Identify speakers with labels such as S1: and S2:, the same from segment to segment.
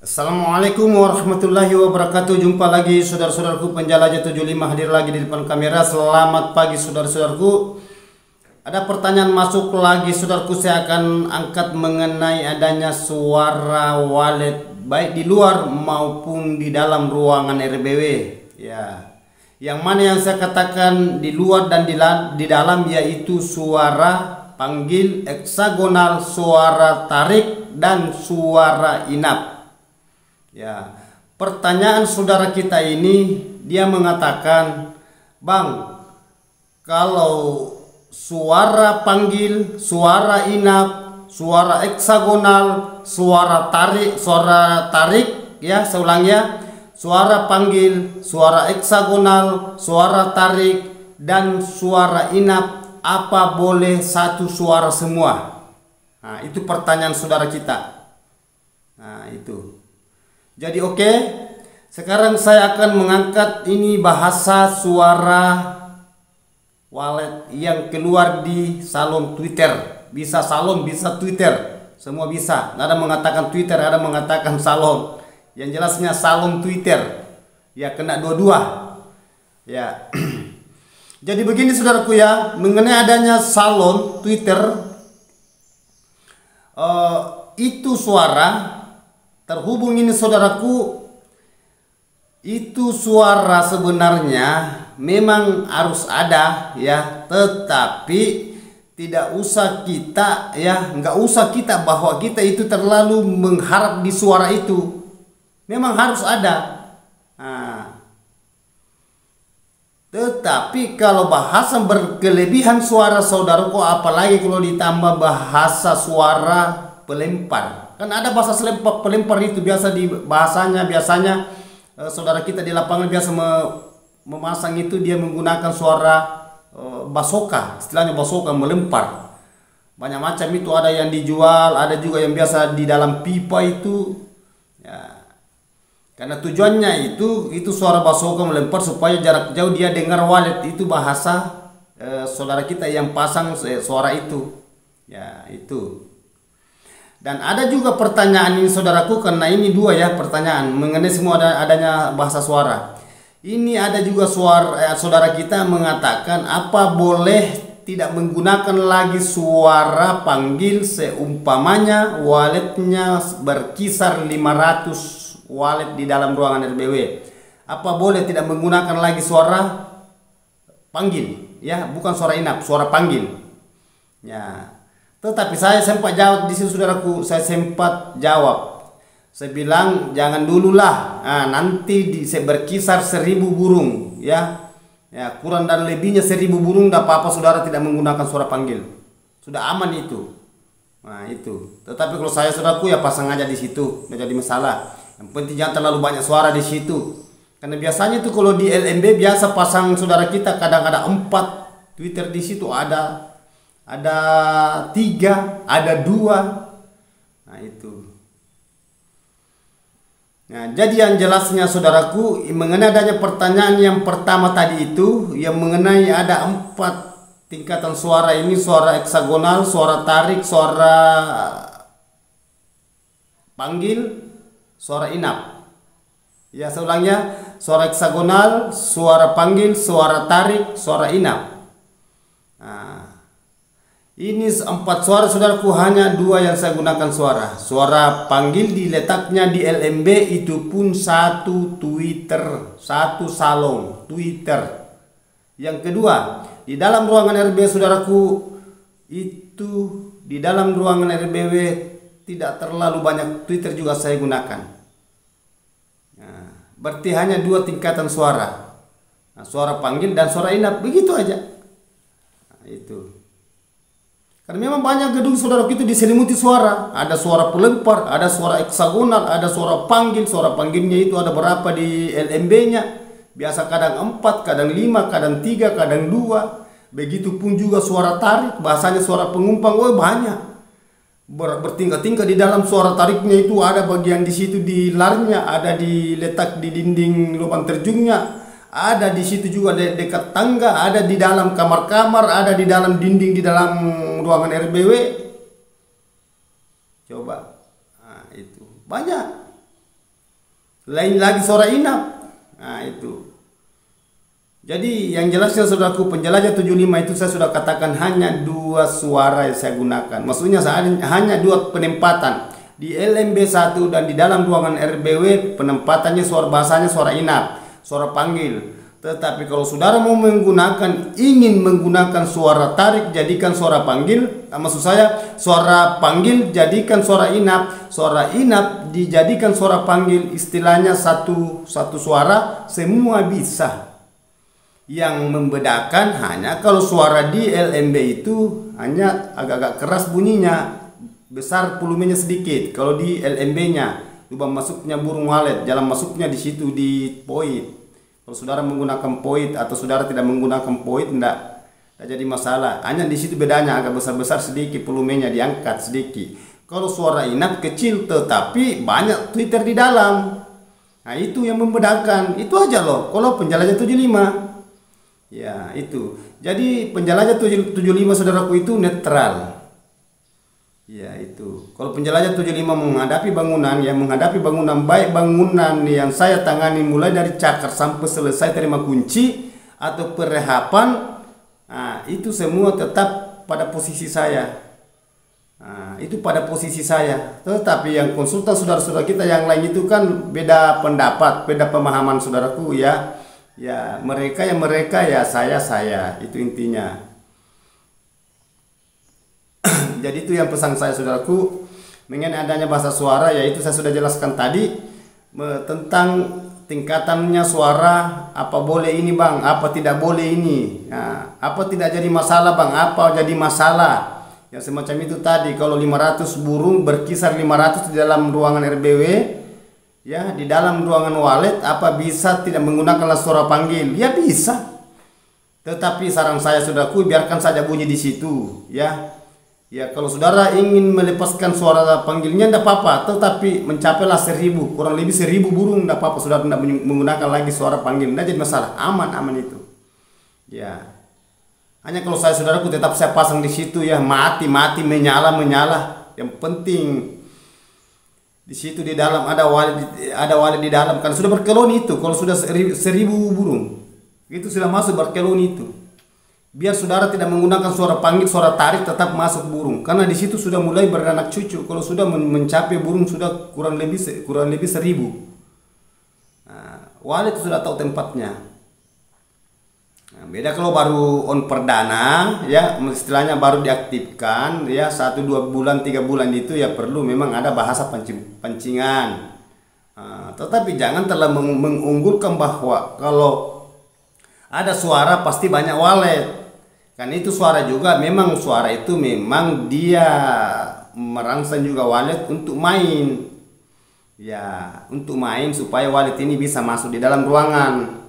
S1: Assalamualaikum warahmatullahi wabarakatuh. Jumpa lagi saudara-saudaraku penjelajah 75 hadir lagi di depan kamera. Selamat pagi saudara-saudaraku. Ada pertanyaan masuk lagi saudaraku, saya akan angkat mengenai adanya suara walet baik di luar maupun di dalam ruangan RBW. Ya. Yang mana yang saya katakan di luar dan di dalam yaitu suara panggil heksagonal, suara tarik dan suara inap. Ya, pertanyaan saudara kita ini dia mengatakan, "Bang, kalau suara panggil, suara inap, suara heksagonal, suara tarik ya, saya ulang ya. Suara panggil, suara heksagonal, suara tarik dan suara inap apa boleh satu suara semua?" Nah, itu pertanyaan saudara kita. Nah, itu. Jadi oke, sekarang saya akan mengangkat ini bahasa suara walet yang keluar di salon Twitter. Bisa salon, bisa Twitter, semua bisa. Ada mengatakan Twitter, ada mengatakan salon. Yang jelasnya salon Twitter. Ya, kena dua-dua. Ya. Jadi begini saudaraku ya, mengenai adanya salon Twitter, itu suara terhubung ini saudaraku, itu suara sebenarnya memang harus ada ya, tetapi tidak usah kita ya, nggak usah kita bahwa kita itu terlalu mengharap di suara itu, memang harus ada. Nah, tetapi kalau bahasa berkelebihan suara saudaraku, apalagi kalau ditambah bahasa suara pelempar. Kan ada bahasa pelempar itu biasa di bahasanya saudara kita di lapangan biasa memasang itu, dia menggunakan suara basoka, istilahnya basoka, melempar. Banyak macam itu, ada yang dijual, ada juga yang biasa di dalam pipa itu. Ya. Karena tujuannya itu suara basoka melempar supaya jarak jauh dia dengar walet, itu bahasa saudara kita yang pasang suara itu. Ya, itu. Dan ada juga pertanyaan ini saudaraku, karena ini dua ya pertanyaan mengenai semua adanya bahasa suara. Ini ada juga saudara kita mengatakan apa boleh tidak menggunakan lagi suara panggil seumpamanya waletnya berkisar 500 walet di dalam ruangan RBW. Apa boleh tidak menggunakan lagi suara panggil ya, bukan suara inap, suara panggil. Ya. Tetapi saya sempat jawab di sini saudaraku, saya sempat jawab. Saya bilang jangan dululah, nanti saya berkisar 1000 burung ya. Ya, kurang dan lebihnya 1000 burung tidak apa-apa saudara tidak menggunakan suara panggil. Sudah aman itu. Nah, itu. Tetapi kalau saya saudaraku ya pasang aja di situ, tidak jadi masalah. Yang penting jangan terlalu banyak suara di situ. Karena biasanya itu kalau di LMB biasa pasang saudara kita kadang ada 4 Twitter di situ, ada 3, ada 2. Nah, itu. Nah, jadi yang jelasnya saudaraku mengenai adanya pertanyaan yang pertama tadi itu, yang mengenai ada 4 tingkatan suara ini, suara heksagonal, suara tarik, suara panggil, suara inap. Ya, saya ulangnya, suara heksagonal, suara panggil, suara tarik, suara inap. Nah, ini 4 suara saudaraku, hanya 2 yang saya gunakan suara. Suara panggil diletaknya di LMB itu pun 1 Twitter, 1 salon Twitter. Yang kedua, di dalam ruangan RBW saudaraku, itu di dalam ruangan RBW tidak terlalu banyak Twitter juga saya gunakan. Nah, berarti hanya 2 tingkatan suara. Nah, suara panggil dan suara inap, begitu aja. Nah, itu. Karena memang banyak gedung saudara itu diselimuti suara. Ada suara pelempar, ada suara heksagonal, ada suara panggil. Suara panggilnya itu ada berapa di LMB-nya. Biasa kadang 4, kadang 5, kadang 3, kadang 2. Begitupun juga suara tarik, bahasanya suara pengumpang. Oh, banyak. Bertingkat-tingkat di dalam suara tariknya itu, ada bagian di situ di larnya, ada diletak di dinding lubang terjungnya. Ada di situ juga dekat tangga, ada di dalam kamar-kamar, ada di dalam dinding di dalam ruangan RBW. Coba, nah, itu banyak. lain lagi suara inap. Nah itu. Jadi yang jelasnya saudaraku, penjelajah 75 itu saya sudah katakan hanya 2 suara yang saya gunakan. Maksudnya hanya 2 penempatan. Di LMB1 dan di dalam ruangan RBW penempatannya suara bahasanya suara inap, suara panggil. Tetapi kalau saudara mau ingin menggunakan suara tarik jadikan suara panggil, maksud saya suara panggil jadikan suara inap dijadikan suara panggil, istilahnya satu suara, semua bisa. Yang membedakan hanya kalau suara di LMB itu hanya agak-agak keras bunyinya, besar volumenya sedikit. Kalau di LMB-nya lubang masuknya burung walet, jalan masuknya di situ di poit. Kalau saudara menggunakan poit atau saudara tidak menggunakan poit, tidak jadi masalah. Hanya di situ bedanya, agak besar-besar sedikit volumenya, diangkat sedikit. Kalau suara inap kecil tetapi banyak tweeter di dalam. Nah itu yang membedakan. Itu aja loh. Kalau penjelajah 75. Ya itu. Jadi penjelajah 75 saudaraku itu netral. Ya itu. Kalau penjelajah 75 menghadapi bangunan, baik bangunan yang saya tangani mulai dari cakar sampai selesai terima kunci atau perehapan, nah, itu semua tetap pada posisi saya. Nah, itu pada posisi saya. Tetapi yang konsultan saudara-saudara kita yang lain itu kan beda pendapat, beda pemahaman saudaraku ya. Ya mereka ya saya itu intinya. Jadi itu yang pesan saya saudaraku mengenai adanya bahasa suara, yaitu saya sudah jelaskan tadi tentang tingkatannya suara, apa boleh ini bang, apa tidak boleh ini, nah, apa tidak jadi masalah bang, apa jadi masalah, yang semacam itu tadi. Kalau 500 burung berkisar 500 di dalam ruangan RBW, ya di dalam ruangan walet, apa bisa tidak menggunakan suara panggil? Ya bisa. Tetapi saran saya saudaraku, biarkan saja bunyi di situ ya. Ya kalau saudara ingin melepaskan suara panggilnya tidak apa-apa, tetapi mencapailah 1000, kurang lebih 1000 burung tidak apa-apa, saudara tidak menggunakan lagi suara panggil, tidak jadi masalah, aman itu. Ya. Hanya kalau saudaraku tetap saya pasang di situ ya, mati menyala. Yang penting di situ di dalam ada walet di dalam, kan sudah berkeloni itu. Kalau sudah 1000 burung itu sudah masuk berkeloni itu. Biar saudara tidak menggunakan suara panggil, suara tarik, tetap masuk burung, karena di situ sudah mulai beranak cucu. Kalau sudah mencapai burung sudah kurang lebih 1000. Nah, walet sudah tahu tempatnya. Nah, beda kalau baru on perdana ya, istilahnya baru diaktifkan ya, 1-2 bulan 3 bulan itu ya perlu memang ada bahasa pancingan. Nah, tetapi jangan terlalu mengunggulkan bahwa kalau ada suara pasti banyak walet. Kan itu suara juga, memang suara itu memang dia merangsang juga walet untuk main. Ya, untuk main supaya walet ini bisa masuk di dalam ruangan.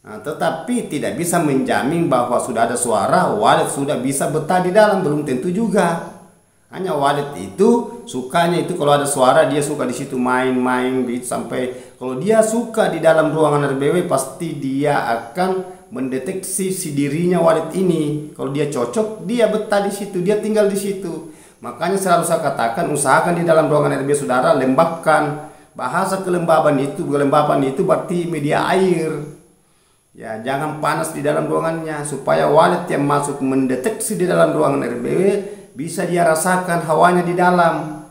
S1: Nah, tetapi tidak bisa menjamin bahwa sudah ada suara walet sudah bisa betah di dalam, belum tentu juga. Hanya walet itu sukanya itu kalau ada suara dia suka di situ main-main sampai kalau dia suka di dalam ruangan RBW pasti dia akan mendeteksi si dirinya walet ini. Kalau dia cocok, dia betah di situ, dia tinggal di situ. Makanya selalu saya katakan, usahakan di dalam ruangan RBW saudara lembabkan. Bahasa kelembaban itu berarti media air. Ya, jangan panas di dalam ruangannya supaya walet yang masuk mendeteksi di dalam ruangan RBW bisa dia rasakan hawanya di dalam.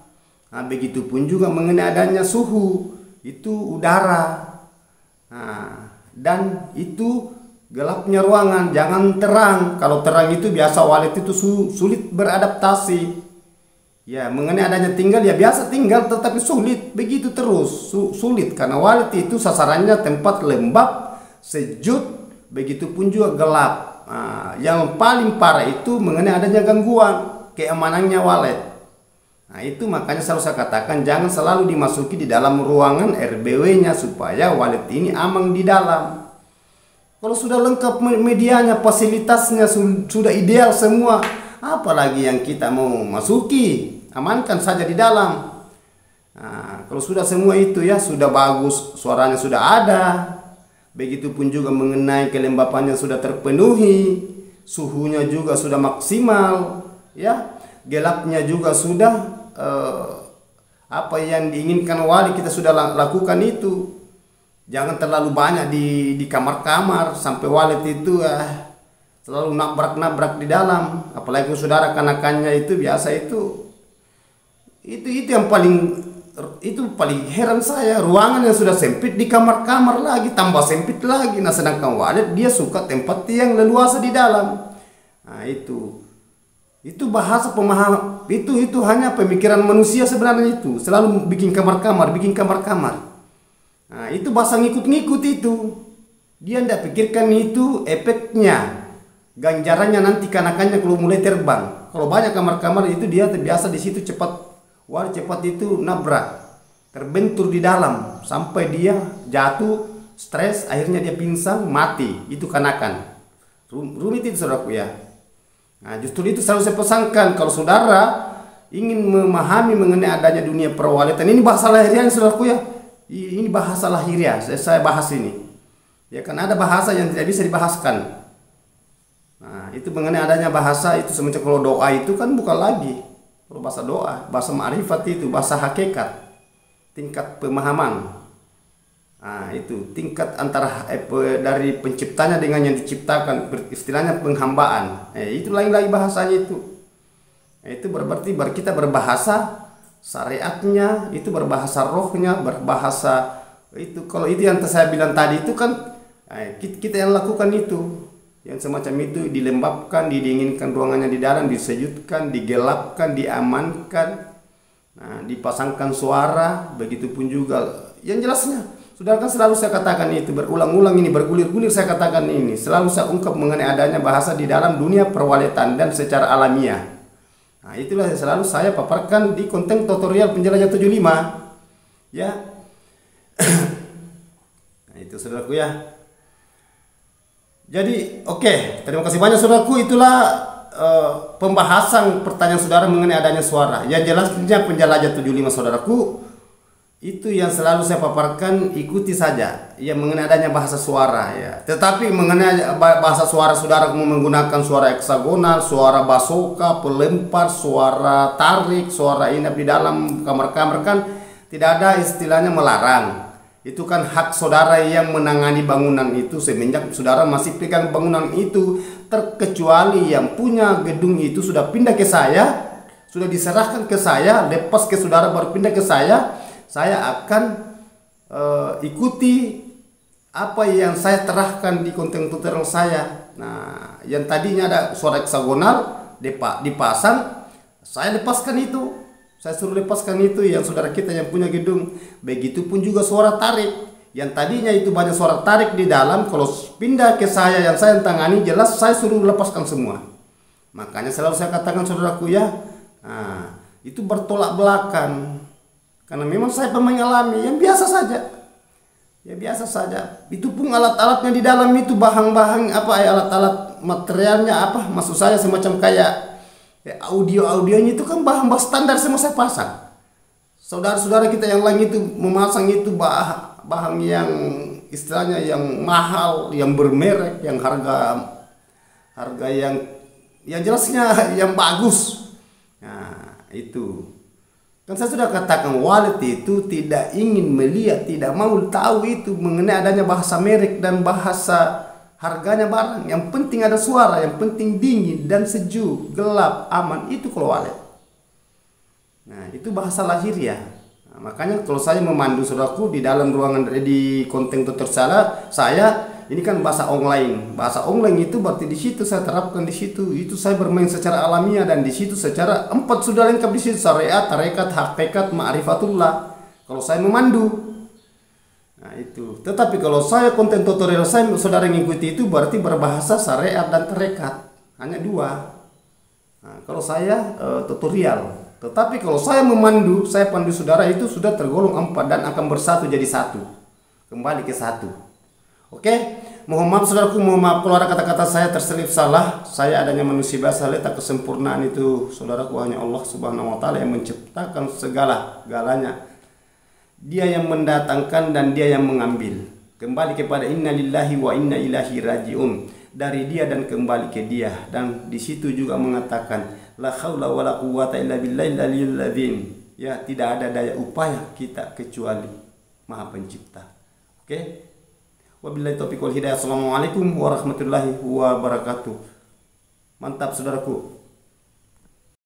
S1: Nah, begitupun juga mengenai adanya suhu, itu udara. Nah, dan itu gelapnya ruangan, jangan terang. Kalau terang itu biasa walet itu sulit beradaptasi. Ya, mengenai adanya tinggal ya biasa tinggal, tetapi sulit begitu terus, sulit karena walet itu sasarannya tempat lembab, sejuk, begitupun juga gelap. Nah, yang paling parah itu mengenai adanya gangguan keamanannya walet. Nah, itu makanya selalu saya katakan jangan selalu dimasuki di dalam ruangan RBW-nya supaya walet ini aman di dalam. Kalau sudah lengkap medianya, fasilitasnya sudah ideal semua, apalagi yang kita mau masuki, amankan saja di dalam. Nah, kalau sudah semua itu ya sudah bagus, suaranya sudah ada, begitupun juga mengenai kelembapannya sudah terpenuhi, suhunya juga sudah maksimal, ya, gelapnya juga sudah apa yang diinginkan walet kita sudah lakukan itu. Jangan terlalu banyak di kamar-kamar sampai walet itu selalu nabrak-nabrak di dalam. Apalagi saudara kanakannya itu biasa itu yang paling heran saya. Ruangan yang sudah sempit di kamar-kamar lagi tambah sempit lagi. Nah sedangkan walet dia suka tempat yang leluasa di dalam. Nah itu bahasa pemahaman itu hanya pemikiran manusia sebenarnya, itu selalu bikin kamar-kamar. Nah itu bahasa ngikut-ngikut itu. Dia tidak pikirkan itu efeknya, ganjarannya nanti kanakannya kalau mulai terbang. Kalau banyak kamar-kamar itu dia terbiasa di situ cepat itu nabrak, terbentur di dalam sampai dia jatuh, stres, akhirnya dia pingsan, mati. Itu kanakan. Rumit itu saudaraku ya. Nah justru itu selalu saya pesankan kalau saudara ingin memahami mengenai adanya dunia perwaletan. Ini bahasa lahiriah saudaraku ya. Ini bahasa lahiriah, saya bahas ini. Ya kan ada bahasa yang tidak bisa dibahaskan. Nah, itu mengenai adanya bahasa itu semacam kalau doa itu kan bukan lagi. Kalau bahasa doa, bahasa ma'rifat itu bahasa hakikat. Tingkat pemahaman. Nah, itu tingkat antara dari penciptanya dengan yang diciptakan, istilahnya penghambaan. Itu lain lagi bahasanya itu. Itu berarti kita berbahasa syariatnya, itu berbahasa rohnya, berbahasa itu. Kalau itu yang saya bilang tadi itu kan kita yang lakukan itu, yang semacam itu dilembabkan, didinginkan ruangannya di dalam, disejutkan, digelapkan, diamankan, nah dipasangkan suara, begitupun juga yang jelasnya. Sudah kan selalu saya katakan itu, berulang-ulang ini, bergulir-gulir saya katakan ini, selalu saya ungkap mengenai adanya bahasa di dalam dunia perwaletan dan secara alamiah. Nah itulah yang selalu saya paparkan di konten tutorial penjelajah 75 ya. Nah itu saudaraku ya. Jadi oke, terima kasih banyak saudaraku. Itulah pembahasan pertanyaan saudara mengenai adanya suara. Yang jelasnya penjelajah 75 saudaraku, itu yang selalu saya paparkan, ikuti saja yang mengenai adanya bahasa suara ya. Tetapi mengenai bahasa suara saudara menggunakan suara heksagonal, suara basoka, pelempar, suara tarik, suara inap di dalam kamar-kamar kan tidak ada istilahnya melarang. Itu kan hak saudara yang menangani bangunan itu semenjak saudara masih pegang bangunan itu, terkecuali yang punya gedung itu sudah pindah ke saya, sudah diserahkan ke saya, lepas ke saudara baru pindah ke saya akan ikuti apa yang saya terahkan di konten tutorial saya. Nah, yang tadinya ada suara heksagonal dipasang, saya lepaskan itu. Saya suruh lepaskan itu yang saudara kita yang punya gedung. Begitupun juga suara tarik. Yang tadinya itu banyak suara tarik di dalam, kalau pindah ke saya yang saya tangani, jelas saya suruh lepaskan semua. Makanya selalu saya katakan saudaraku ya, nah, itu bertolak belakang. Karena memang saya pemain alami yang biasa saja. Ya biasa saja. Itu pun alat-alatnya di dalam itu bahan-bahan alat-alat materialnya apa? Maksud saya semacam kayak audionya itu kan bahan-bahan standar semua saya pasang. Saudara-saudara kita yang lain itu memasang itu bahan yang istilahnya yang mahal, yang bermerek, yang harga yang jelasnya yang bagus. Nah, itu. Kan saya sudah katakan walet itu tidak ingin melihat, tidak mau tahu itu mengenai adanya bahasa merek dan bahasa harganya barang. Yang penting ada suara, yang penting dingin dan sejuk, gelap, aman, itu kalau walet. Nah, itu bahasa lahiriah. Nah, makanya kalau saya memandu saudaraku di dalam ruangan di konten tutorial saya ini kan bahasa online. Bahasa online itu berarti di situ saya terapkan di situ. Itu saya bermain secara alamiah dan di situ secara 4 sudah lengkap di situ, syariat, tarekat, hakikat, ma'rifatullah. Kalau saya memandu. Nah itu. Tetapi kalau saya konten tutorial saya saudara mengikuti itu berarti berbahasa syariat dan tarekat. Hanya 2. Nah, kalau saya tutorial. Tetapi kalau saya memandu, saya pandu saudara itu sudah tergolong 4 dan akan bersatu jadi 1. Kembali ke 1. Oke, mohon maaf saudaraku, mohon maaf kalau ada kata-kata saya terselip salah. Saya adanya manusia biasa, letak kesempurnaan itu saudaraku hanya Allah Subhanahu wa taala yang menciptakan galanya. Dia yang mendatangkan dan dia yang mengambil. Kembali kepada inna lillahi wa inna ilaihi rajiun. Dari dia dan kembali ke dia. Dan di situ juga mengatakan la haula wala quwwata illa billahil aliyyil azim. Ya, tidak ada daya upaya kita kecuali Maha Pencipta. Oke. Wabillahi taufiq wal hidayah. Assalamualaikum warahmatullahi wabarakatuh. Mantap saudaraku.